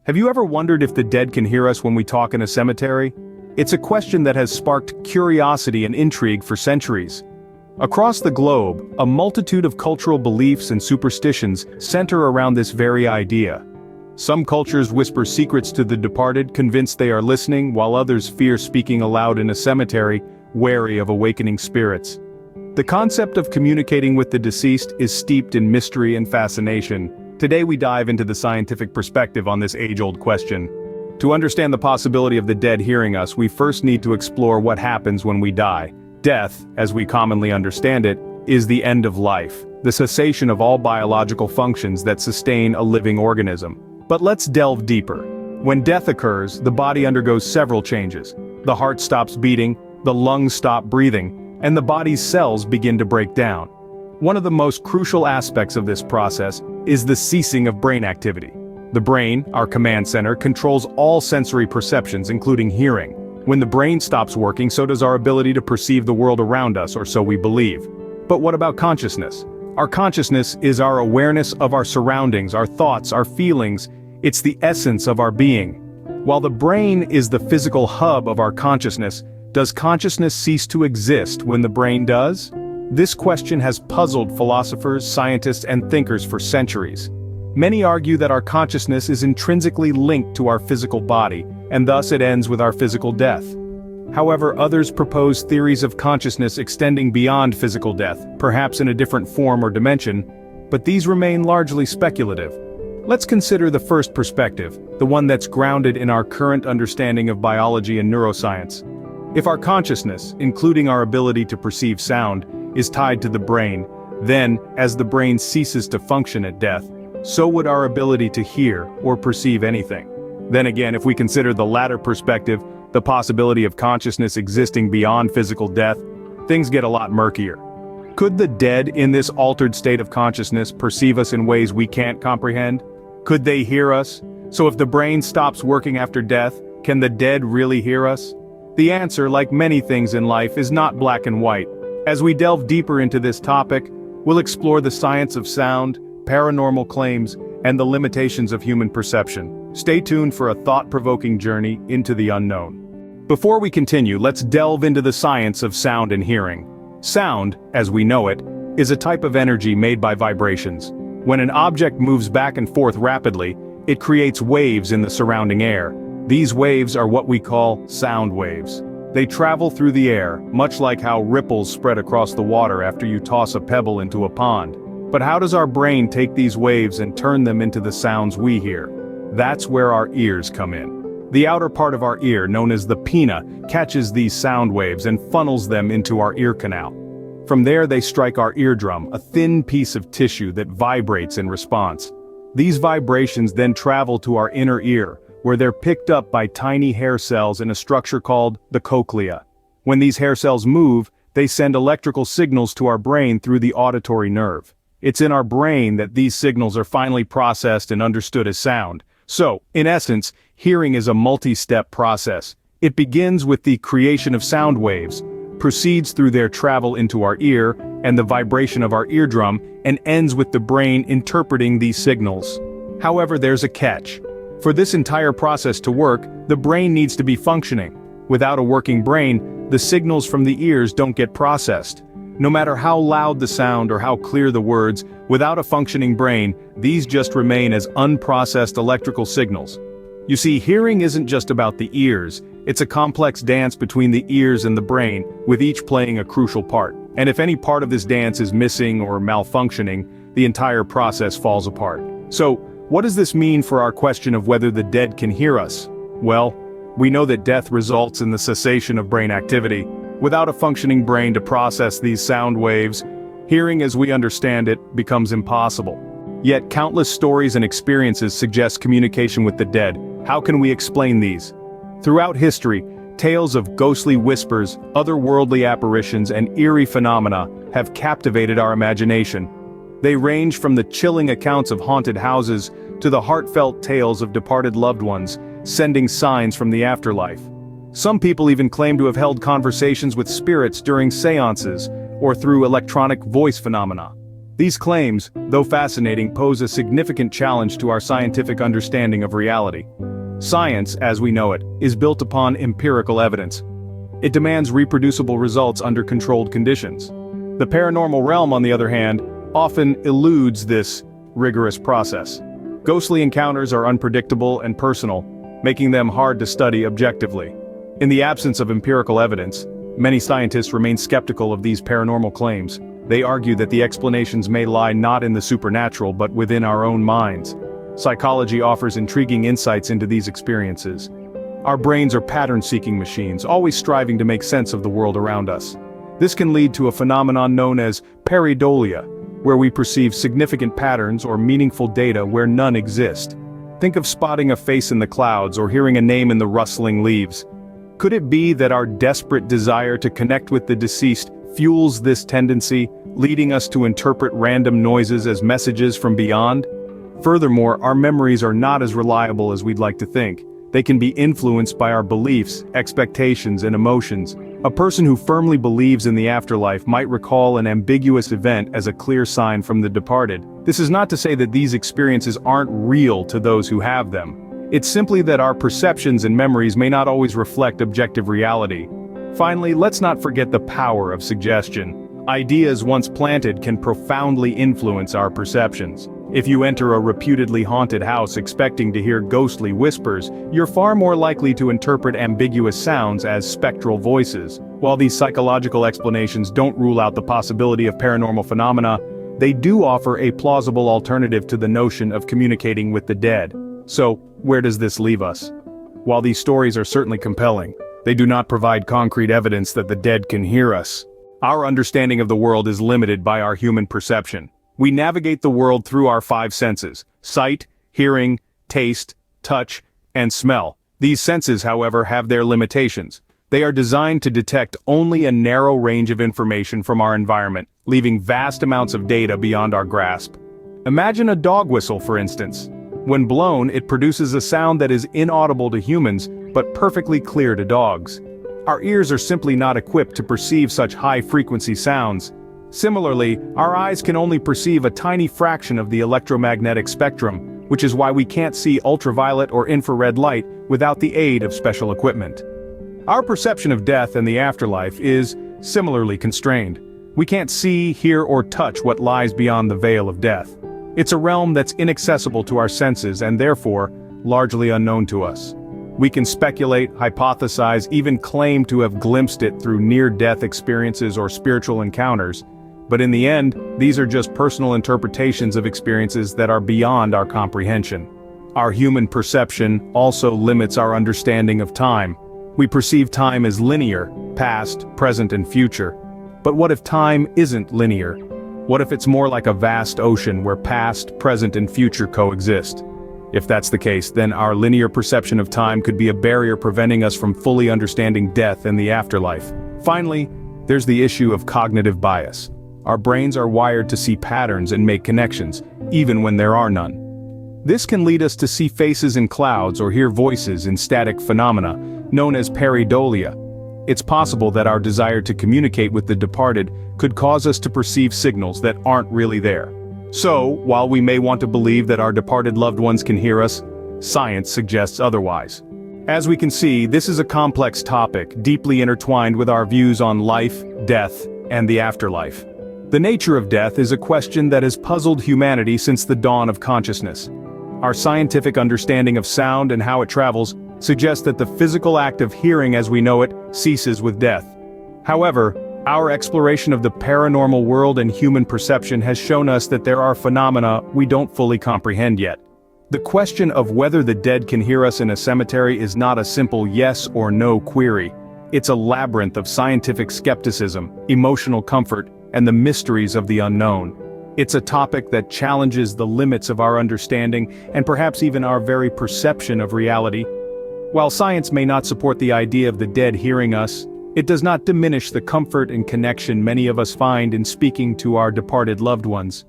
Have you ever wondered if the dead can hear us when we talk in a cemetery? It's a question that has sparked curiosity and intrigue for centuries. Across the globe, a multitude of cultural beliefs and superstitions center around this very idea. Some cultures whisper secrets to the departed, convinced they are listening, while others fear speaking aloud in a cemetery, wary of awakening spirits. The concept of communicating with the deceased is steeped in mystery and fascination. Today we dive into the scientific perspective on this age-old question. To understand the possibility of the dead hearing us, we first need to explore what happens when we die. Death, as we commonly understand it, is the end of life, the cessation of all biological functions that sustain a living organism. But let's delve deeper. When death occurs, the body undergoes several changes. The heart stops beating, the lungs stop breathing, and the body's cells begin to break down. One of the most crucial aspects of this process is the ceasing of brain activity. The brain, our command center, controls all sensory perceptions, including hearing. When the brain stops working, so does our ability to perceive the world around us, or so we believe. But what about consciousness? Our consciousness is our awareness of our surroundings, our thoughts, our feelings. It's the essence of our being. While the brain is the physical hub of our consciousness, does consciousness cease to exist when the brain does? This question has puzzled philosophers, scientists, and thinkers for centuries. Many argue that our consciousness is intrinsically linked to our physical body, and thus it ends with our physical death. However, others propose theories of consciousness extending beyond physical death, perhaps in a different form or dimension, but these remain largely speculative. Let's consider the first perspective, the one that's grounded in our current understanding of biology and neuroscience. If our consciousness, including our ability to perceive sound, is tied to the brain, then, as the brain ceases to function at death, so would our ability to hear or perceive anything. Then again, if we consider the latter perspective, the possibility of consciousness existing beyond physical death, things get a lot murkier. Could the dead in this altered state of consciousness perceive us in ways we can't comprehend? Could they hear us? So if the brain stops working after death, can the dead really hear us? The answer, like many things in life, is not black and white. As we delve deeper into this topic, we'll explore the science of sound, paranormal claims, and the limitations of human perception. Stay tuned for a thought-provoking journey into the unknown. Before we continue, let's delve into the science of sound and hearing. Sound, as we know it, is a type of energy made by vibrations. When an object moves back and forth rapidly, it creates waves in the surrounding air. These waves are what we call sound waves. They travel through the air, much like how ripples spread across the water after you toss a pebble into a pond. But how does our brain take these waves and turn them into the sounds we hear? That's where our ears come in. The outer part of our ear, known as the pinna, catches these sound waves and funnels them into our ear canal. From there they strike our eardrum, a thin piece of tissue that vibrates in response. These vibrations then travel to our inner ear, where they're picked up by tiny hair cells in a structure called the cochlea. When these hair cells move, they send electrical signals to our brain through the auditory nerve. It's in our brain that these signals are finally processed and understood as sound. So, in essence, hearing is a multi-step process. It begins with the creation of sound waves, proceeds through their travel into our ear and the vibration of our eardrum, and ends with the brain interpreting these signals. However, there's a catch. For this entire process to work, the brain needs to be functioning. Without a working brain, the signals from the ears don't get processed. No matter how loud the sound or how clear the words, without a functioning brain, these just remain as unprocessed electrical signals. You see, hearing isn't just about the ears, it's a complex dance between the ears and the brain, with each playing a crucial part. And if any part of this dance is missing or malfunctioning, the entire process falls apart. So, what does this mean for our question of whether the dead can hear us? Well, we know that death results in the cessation of brain activity. Without a functioning brain to process these sound waves, hearing as we understand it becomes impossible. Yet countless stories and experiences suggest communication with the dead. How can we explain these? Throughout history, tales of ghostly whispers, otherworldly apparitions, and eerie phenomena have captivated our imagination. They range from the chilling accounts of haunted houses to the heartfelt tales of departed loved ones, sending signs from the afterlife. Some people even claim to have held conversations with spirits during seances or through electronic voice phenomena. These claims, though fascinating, pose a significant challenge to our scientific understanding of reality. Science, as we know it, is built upon empirical evidence. It demands reproducible results under controlled conditions. The paranormal realm, on the other hand, often eludes this rigorous process. Ghostly encounters are unpredictable and personal, making them hard to study objectively. In the absence of empirical evidence, many scientists remain skeptical of these paranormal claims. They argue that the explanations may lie not in the supernatural but within our own minds. Psychology offers intriguing insights into these experiences. Our brains are pattern-seeking machines, always striving to make sense of the world around us. This can lead to a phenomenon known as pareidolia, where we perceive significant patterns or meaningful data where none exist. Think of spotting a face in the clouds or hearing a name in the rustling leaves. Could it be that our desperate desire to connect with the deceased fuels this tendency, leading us to interpret random noises as messages from beyond? Furthermore, our memories are not as reliable as we'd like to think. They can be influenced by our beliefs, expectations, and emotions. A person who firmly believes in the afterlife might recall an ambiguous event as a clear sign from the departed. This is not to say that these experiences aren't real to those who have them. It's simply that our perceptions and memories may not always reflect objective reality. Finally, let's not forget the power of suggestion. Ideas once planted can profoundly influence our perceptions. If you enter a reputedly haunted house expecting to hear ghostly whispers, you're far more likely to interpret ambiguous sounds as spectral voices. While these psychological explanations don't rule out the possibility of paranormal phenomena, they do offer a plausible alternative to the notion of communicating with the dead. So, where does this leave us? While these stories are certainly compelling, they do not provide concrete evidence that the dead can hear us. Our understanding of the world is limited by our human perception. We navigate the world through our five senses: sight, hearing, taste, touch, and smell. These senses, however, have their limitations. They are designed to detect only a narrow range of information from our environment, leaving vast amounts of data beyond our grasp. Imagine a dog whistle, for instance. When blown, it produces a sound that is inaudible to humans, but perfectly clear to dogs. Our ears are simply not equipped to perceive such high-frequency sounds. Similarly, our eyes can only perceive a tiny fraction of the electromagnetic spectrum, which is why we can't see ultraviolet or infrared light without the aid of special equipment. Our perception of death and the afterlife is similarly constrained. We can't see, hear, or touch what lies beyond the veil of death. It's a realm that's inaccessible to our senses and therefore largely unknown to us. We can speculate, hypothesize, even claim to have glimpsed it through near-death experiences or spiritual encounters. But in the end, these are just personal interpretations of experiences that are beyond our comprehension. Our human perception also limits our understanding of time. We perceive time as linear, past, present, and future. But what if time isn't linear? What if it's more like a vast ocean where past, present, and future coexist? If that's the case, then our linear perception of time could be a barrier preventing us from fully understanding death and the afterlife. Finally, there's the issue of cognitive bias. Our brains are wired to see patterns and make connections, even when there are none. This can lead us to see faces in clouds or hear voices in static phenomena, known as pareidolia. It's possible that our desire to communicate with the departed could cause us to perceive signals that aren't really there. So, while we may want to believe that our departed loved ones can hear us, science suggests otherwise. As we can see, this is a complex topic, deeply intertwined with our views on life, death, and the afterlife. The nature of death is a question that has puzzled humanity since the dawn of consciousness. Our scientific understanding of sound and how it travels suggests that the physical act of hearing as we know it ceases with death. However, our exploration of the paranormal world and human perception has shown us that there are phenomena we don't fully comprehend yet. The question of whether the dead can hear us in a cemetery is not a simple yes or no query. It's a labyrinth of scientific skepticism, emotional comfort, and the mysteries of the unknown. It's a topic that challenges the limits of our understanding and perhaps even our very perception of reality. While science may not support the idea of the dead hearing us, it does not diminish the comfort and connection many of us find in speaking to our departed loved ones.